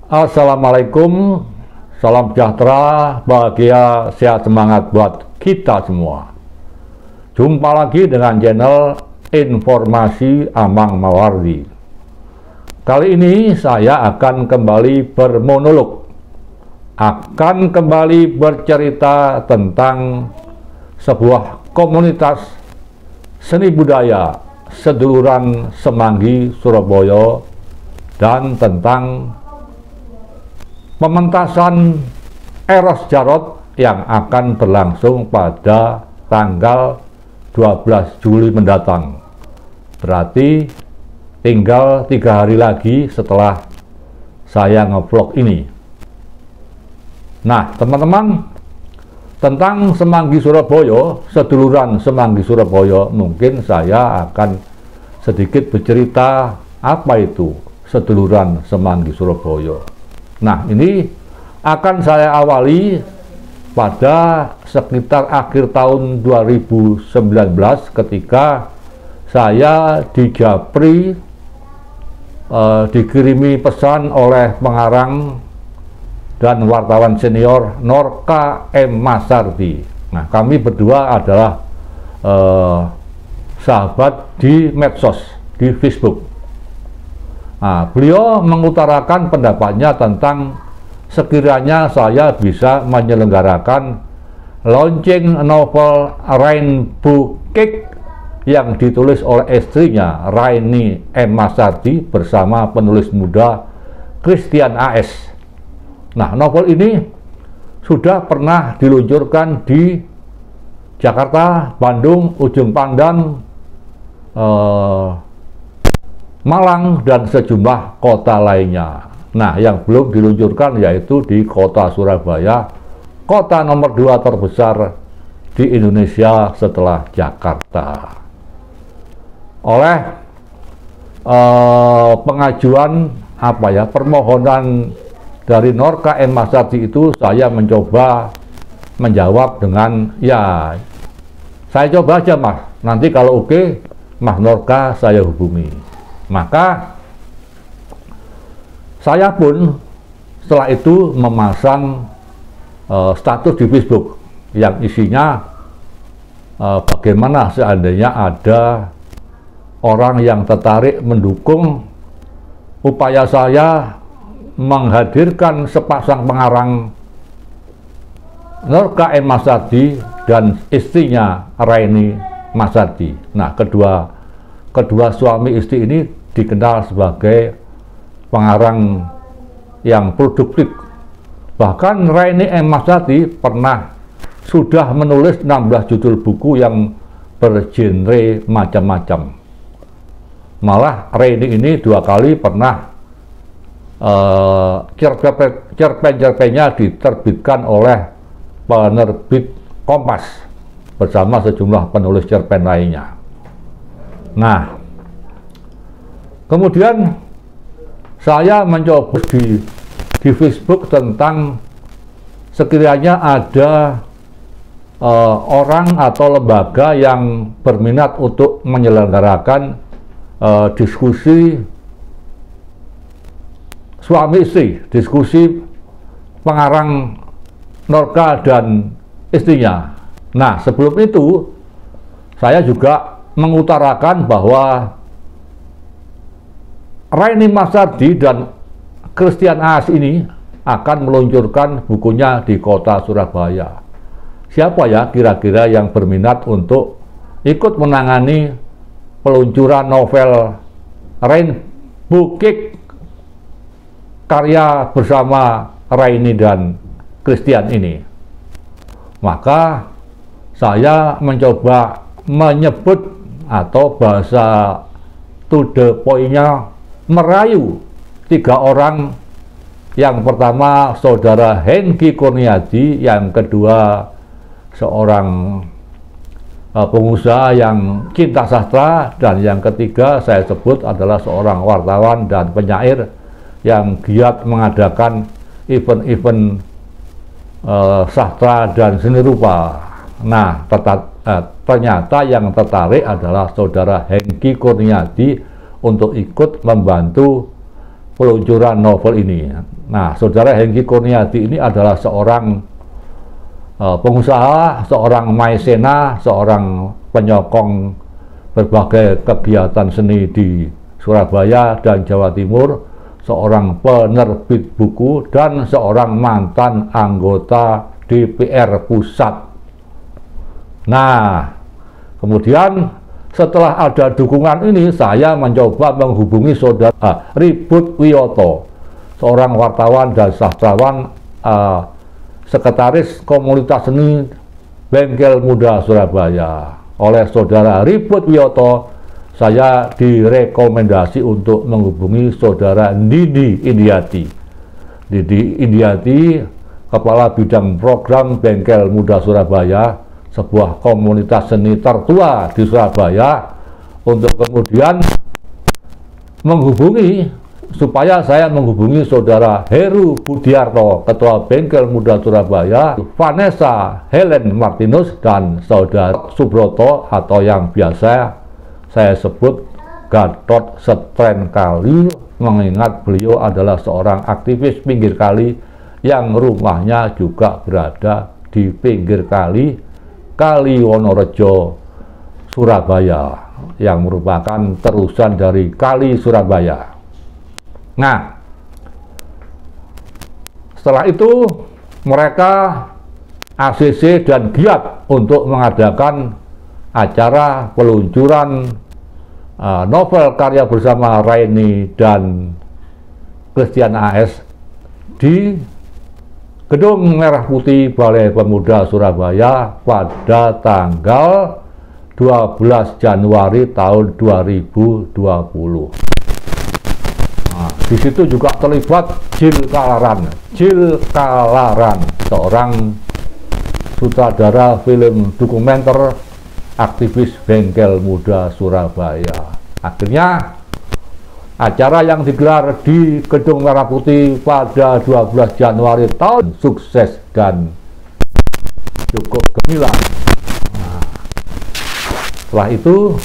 Assalamualaikum, salam sejahtera, bahagia, sehat, semangat buat kita semua. Jumpa lagi dengan channel Informasi Amang Mawardi. Kali ini saya akan kembali bermonolog, akan kembali bercerita tentang sebuah komunitas seni budaya seduluran Semanggi, Surabaya, dan tentang pementasan Eros Jarot yang akan berlangsung pada tanggal 12 Juli mendatang. Berarti tinggal 3 hari lagi setelah saya ngevlog ini. Nah, teman-teman, tentang Semanggi Surabaya, seduluran Semanggi Surabaya, mungkin saya akan sedikit bercerita apa itu seduluran Semanggi Surabaya. Nah, ini akan saya awali pada sekitar akhir tahun 2019 ketika saya di Japri dikirimi pesan oleh pengarang dan wartawan senior Norka M. Masardi. Nah, kami berdua adalah sahabat di medsos, di Facebook. Nah, beliau mengutarakan pendapatnya tentang sekiranya saya bisa menyelenggarakan launching novel Rainbow Cake yang ditulis oleh istrinya Raini M. Masardi bersama penulis muda Christian A.S. Nah, novel ini sudah pernah diluncurkan di Jakarta, Bandung, Ujung Pandang, Malang, dan sejumlah kota lainnya. Nah, yang belum diluncurkan yaitu di kota Surabaya, kota nomor 2 terbesar di Indonesia setelah Jakarta. Oleh pengajuan permohonan dari Norka M. Masardi itu, saya mencoba menjawab dengan, ya saya coba aja mas, nanti kalau oke Mas Norka saya hubungi. Maka saya pun setelah itu memasang status di Facebook yang isinya bagaimana seandainya ada orang yang tertarik mendukung upaya saya menghadirkan sepasang pengarang Norka M. Masardi dan istrinya Raini Masardi. Nah, kedua suami istri ini dikenal sebagai pengarang yang produktif. Bahkan Raini M. Masardi pernah sudah menulis 16 judul buku yang bergenre macam-macam. Malah Raini ini 2 kali pernah cerpen-cerpennya diterbitkan oleh penerbit Kompas bersama sejumlah penulis cerpen lainnya. Nah, kemudian saya mencoba di Facebook tentang sekiranya ada orang atau lembaga yang berminat untuk menyelenggarakan diskusi suami istri, diskusi pengarang Norka dan istrinya. Nah, sebelum itu saya juga mengutarakan bahwa Raini Masardi dan Christian A.S. ini akan meluncurkan bukunya di kota Surabaya. Siapa ya kira-kira yang berminat untuk ikut menangani peluncuran novel Rainbow Cake karya bersama Raini dan Christian ini? Maka saya mencoba menyebut atau bahasa to the point-nya merayu 3 orang. Yang pertama saudara Hengki Kurniadi, yang kedua seorang pengusaha yang cinta sastra, dan yang ketiga saya sebut adalah seorang wartawan dan penyair yang giat mengadakan event-event sastra dan seni rupa. Nah, ternyata yang tertarik adalah saudara Hengki Kurniadi untuk ikut membantu peluncuran novel ini. Nah, saudara Hengki Kurniadi ini adalah seorang pengusaha, seorang maesena, seorang penyokong berbagai kegiatan seni di Surabaya dan Jawa Timur, seorang penerbit buku, dan seorang mantan anggota DPR Pusat. Nah, kemudian setelah ada dukungan ini, saya mencoba menghubungi saudara Ribut Wiyoto, seorang wartawan dan sastrawan, sekretaris komunitas seni Bengkel Muda Surabaya. Oleh saudara Ribut Wiyoto, saya direkomendasi untuk menghubungi saudara Didi Indiati. Didi Indiati, Kepala Bidang Program Bengkel Muda Surabaya, sebuah komunitas seni tertua di Surabaya, untuk kemudian menghubungi, supaya saya menghubungi saudara Heru Budiarto, Ketua Bengkel Muda Surabaya, Vanessa Helen Martinus, dan saudara Subroto, atau yang biasa saya sebut Gatot Setren Kali, mengingat beliau adalah seorang aktivis pinggir kali yang rumahnya juga berada di pinggir kali Kali Wonorejo, Surabaya, yang merupakan terusan dari Kali Surabaya. Nah, setelah itu mereka ACC dan giat untuk mengadakan acara peluncuran novel karya bersama Raini dan Christian AS di Gedung Merah Putih Balai Pemuda Surabaya pada tanggal 12 Januari tahun 2020. Nah, di situ juga terlibat Jil Kalaran, seorang sutradara film dokumenter, aktivis Bengkel Muda Surabaya. Akhirnya acara yang digelar di Gedung Merah Putih pada 12 Januari tahun sukses dan cukup gemilang. Nah, setelah itu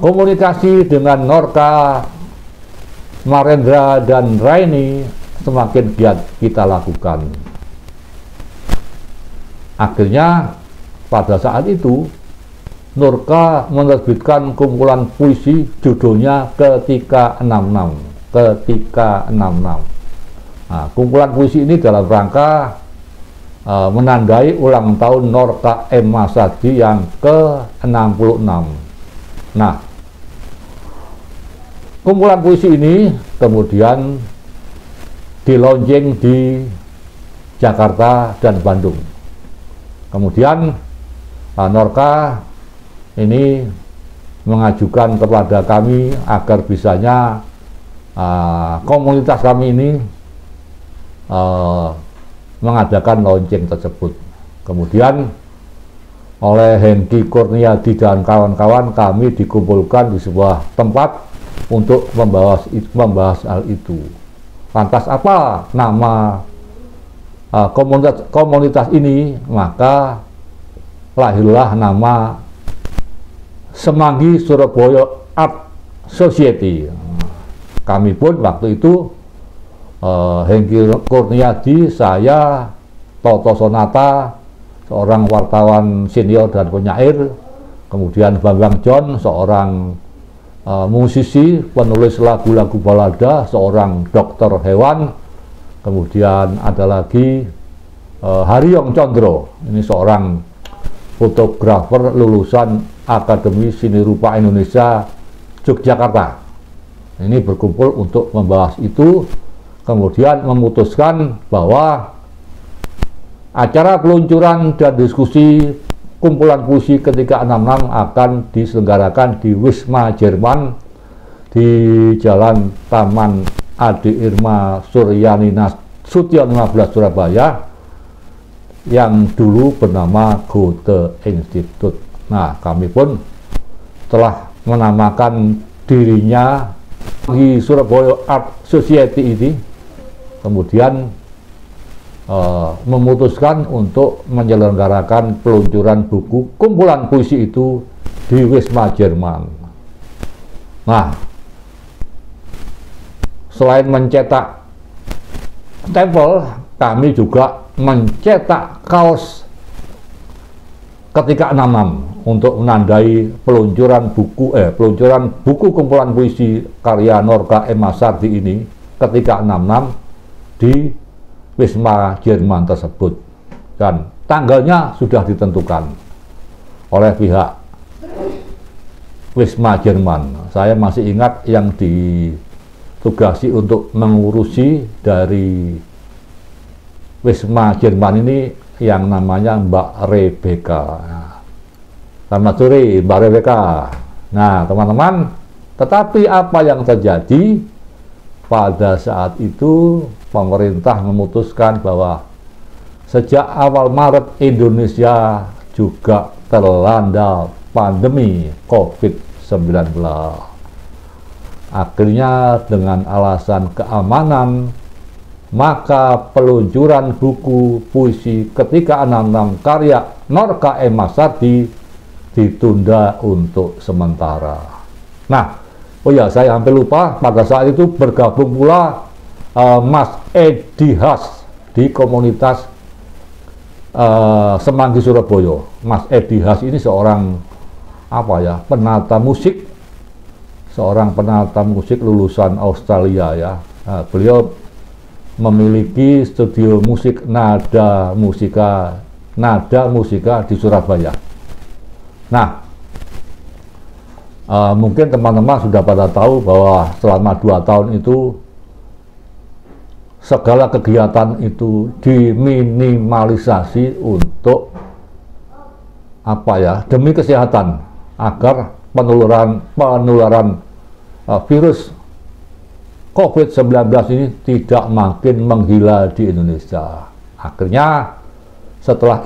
komunikasi dengan Norka, Marendra, dan Raini semakin giat kita lakukan. Akhirnya pada saat itu Norka menerbitkan kumpulan puisi judulnya Ketika 66. Nah, kumpulan puisi ini dalam rangka menandai ulang tahun Norka M. Masadi yang ke-66. Nah, kumpulan puisi ini kemudian dilaunching di Jakarta dan Bandung. Kemudian Norka ini mengajukan kepada kami agar bisanya komunitas kami ini mengadakan launching tersebut. Kemudian oleh Hengki Kurniadi dan kawan-kawan, kami dikumpulkan di sebuah tempat untuk membahas hal itu. Lantas apa nama komunitas ini? Maka lahirlah nama Semanggi Surabaya Art Society. Kami pun waktu itu Hengki Kurniadi, saya, Toto Sonata, seorang wartawan senior dan penyair, kemudian Bambang John, seorang musisi, penulis lagu-lagu balada, seorang dokter hewan, kemudian ada lagi Haryong Condro, ini seorang fotografer lulusan Akademi Seni Rupa Indonesia Yogyakarta. Ini berkumpul untuk membahas itu, kemudian memutuskan bahwa acara peluncuran dan diskusi kumpulan puisi Ketika 66 akan diselenggarakan di Wisma Jerman di Jalan Taman Adi Irma Suryani Nasution 15 Surabaya, yang dulu bernama Goethe Institute. Nah, kami pun telah menamakan dirinya di Surabaya Art Society ini, kemudian memutuskan untuk menyelenggarakan peluncuran buku kumpulan puisi itu di Wisma Jerman. Nah, selain mencetak stempel, kami juga mencetak kaos ketika 66 untuk menandai peluncuran buku kumpulan puisi karya Norka M. Masardi ini ketika 66 di Wisma Jerman tersebut, dan tanggalnya sudah ditentukan oleh pihak Wisma Jerman. Saya masih ingat yang ditugasi untuk mengurusi dari Wisma Jerman ini yang namanya Mbak Rebecca. Selamat sore Mbak Rebecca. Nah teman-teman, tetapi apa yang terjadi pada saat itu, pemerintah memutuskan bahwa sejak awal Maret Indonesia juga terlanda pandemi COVID-19. Akhirnya dengan alasan keamanan, maka peluncuran buku puisi ketika 66 karya Norka M. Masardi ditunda untuk sementara. Nah, oh ya, saya hampir lupa, pada saat itu bergabung pula Mas Edi Has di komunitas Semanggi Surabaya. Mas Edi Has ini seorang penata musik, lulusan Australia ya. Beliau memiliki studio musik nada musika di Surabaya. Nah, mungkin teman-teman sudah pada tahu bahwa selama 2 tahun itu segala kegiatan itu diminimalisasi untuk demi kesehatan, agar penularan virus COVID-19 ini tidak makin menggila di Indonesia. Akhirnya setelah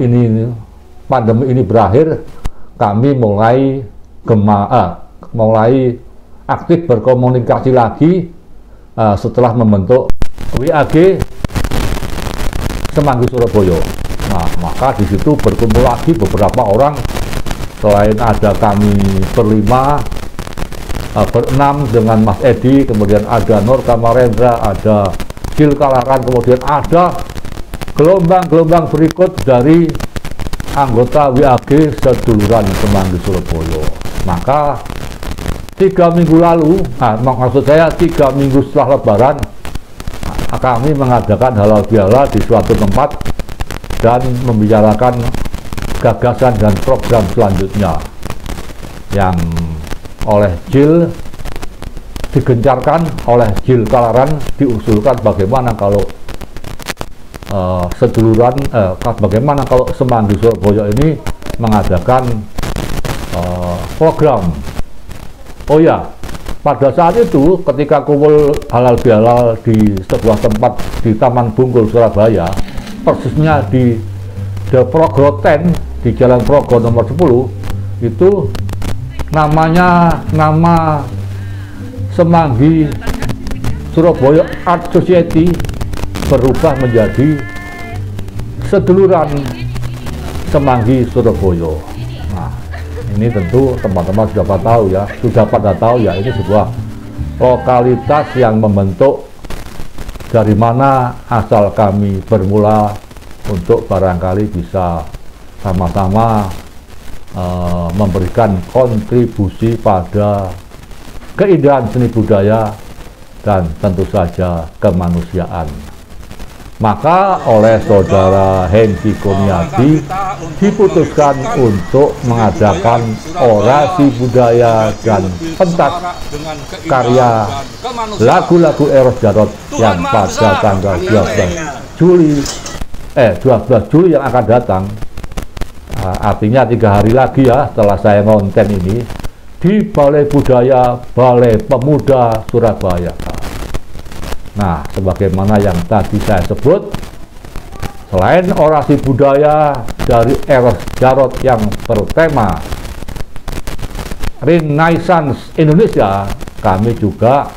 pandemi ini berakhir, kami mulai aktif berkomunikasi lagi setelah membentuk WAG Semanggi Surabaya. Nah, maka di situ berkumpul lagi beberapa orang, selain ada kami berenam dengan Mas Edi, kemudian ada Norka Marendra, ada Jil Kalaran, kemudian ada gelombang-gelombang berikut dari anggota WAG Seduluran Semanggi Surabaya. Maka 3 minggu lalu, maksud saya 3 minggu setelah Lebaran, kami mengadakan halal bihalal di suatu tempat dan membicarakan gagasan dan program selanjutnya yang oleh Jil digencarkan, oleh Jil Kalaran diusulkan bagaimana kalau bagaimana kalau Semanggi Surabaya ini mengadakan program. Oh ya, pada saat itu ketika kumpul halal bihalal di sebuah tempat di Taman Bungkul Surabaya, persisnya di The Progro 10 di Jalan Progo nomor 10, itu nama Semanggi Surabaya Art Society berubah menjadi Seduluran Semanggi Surabaya. Nah, ini tentu teman-teman sudah pada tahu ya, ini sebuah lokalitas yang membentuk dari mana asal kami bermula untuk barangkali bisa sama-sama memberikan kontribusi pada keindahan seni budaya dan tentu saja kemanusiaan. Maka oleh saudara Henki Kurniadi diputuskan untuk mengadakan orasi budaya dan pentas karya lagu-lagu Eros Jarot yang pada tanggal 12 Juli yang akan datang, artinya 3 hari lagi ya setelah saya ngonten ini, di Balai Budaya Balai Pemuda Surabaya. Nah, sebagaimana yang tadi saya sebut, selain orasi budaya dari Eros Jarot yang bertema Renaissance Indonesia, kami juga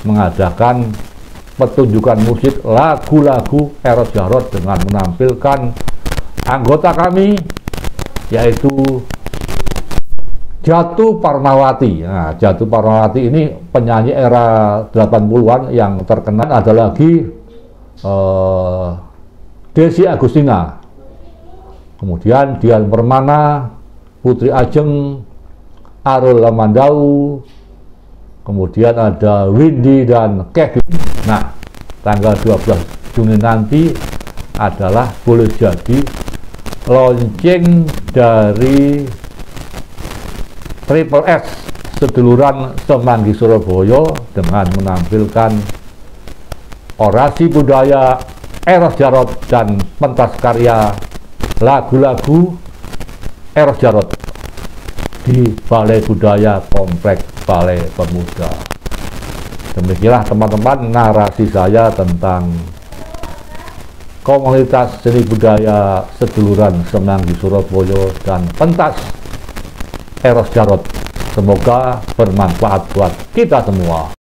mengadakan pertunjukan musik lagu-lagu Eros Jarot dengan menampilkan anggota kami, yaitu Jatuh Parmawati. Nah, Jatuh Parmawati ini penyanyi era 80-an yang terkenal. Ada lagi Desi Agustina, kemudian Dian Permana, Putri Ajeng, Arul Lamandau, kemudian ada Windy dan Kevin. Nah, tanggal 12 Juni nanti adalah boleh jadi launching dari Triple S seduluran Semanggi Surabaya dengan menampilkan orasi budaya Eros Jarot dan pentas karya lagu-lagu Eros Jarot di Balai Budaya Komplek Balai Pemuda. Demikianlah teman-teman narasi saya tentang komunitas seni budaya seduluran Semanggi Surabaya dan pentas Eros Jarot. Semoga bermanfaat buat kita semua.